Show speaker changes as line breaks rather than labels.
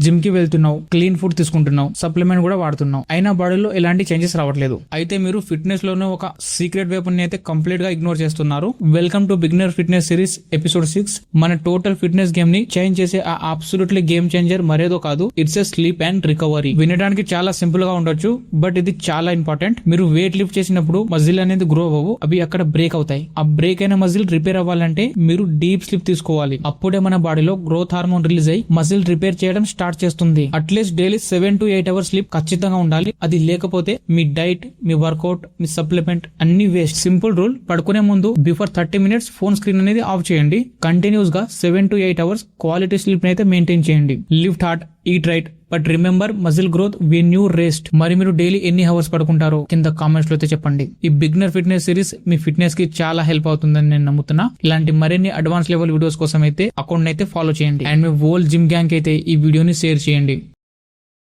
Gym కి వెళ్తున్నావు, clean food తీసుకుంటున్నావు, సప్లిమెంట్ కూడా వాడుతున్నావు, అయినా బాడీలో ఎలాంటి చేంజెస్ రావట్లేదు. అయితే మీరు ఫిట్నెస్ లోనే ఒక సీక్రెట్ వెపన్ అయితే కంప్లీట్ గా ఇగ్నోర్ చేస్తున్నారు. Welcome to beginner fitness series episode 6. మన టోటల్ ఫిట్నెస్ గేమ్ ని చేంజ్ చేసే ఆ అబ్సల్యూట్లీ గేమ్ చేంజర్ మరేదో కాదు, it's a sleep and recovery. వినడానికి చాలా సింపుల్ గా ఉండొచ్చు, బట్ ఇది చాలా ఇంపార్టెంట్. మీరు వెయిట్ లిఫ్ట్ చేసినప్పుడు మజిల్ అనేది గ్రో అవ్వవు, అవి అక్కడ బ్రేక్ అవుతాయి. ఆ బ్రేక్ అయిన మజిల్ రిపేర్ అవ్వాలంటే మీరు డీప్ స్లీప్ తీసుకోవాలి. అప్పుడే మన బాడీలో గ్రోత్ హార్మోన్ రిలీజ్ అయ్యి మజిల్ రిపేర్ చేయడం స్టార్ట్ చేస్తుంది. At least daily 7 to 8 hours sleep ఖచ్చితంగా ఉండాలి. అది లేకపోతే మీ డైట్, మీ వర్కౌట్, మీ సప్లిమెంట్ అన్ని వేస్ట్. సింపుల్ రూల్, పడుకునే ముందు బిఫోర్ 30 minutes ఫోన్ స్క్రీన్ అనేది ఆఫ్ చేయండి. కంటిన్యూస్ గా 7 to 8 అవర్స్ క్వాలిటీ స్లీప్ అయితే మెయింటైన్ చేయండి. Lift heart, eat right, but remember muscle growth when you rest. మరి మీరు డైలీ ఎన్ని అవర్స్ పడుకుంటారో కింద కామెంట్స్ లో అయితే చెప్పండి. ఈ బిగినర్ ఫిట్నెస్ సిరీస్ మీ ఫిట్నెస్ కి చాలా హెల్ప్ అవుతుందని నేను నమ్ముతున్నా. ఇలాంటి మరిన్ని అడ్వాన్స్ లెవెల్ వీడియోస్ కోసం అయితే అకౌంట్ అయితే ఫాలో చేయండి. And me whole gym gang అయితే ఈ వీడియోని షేర్ చేయండి.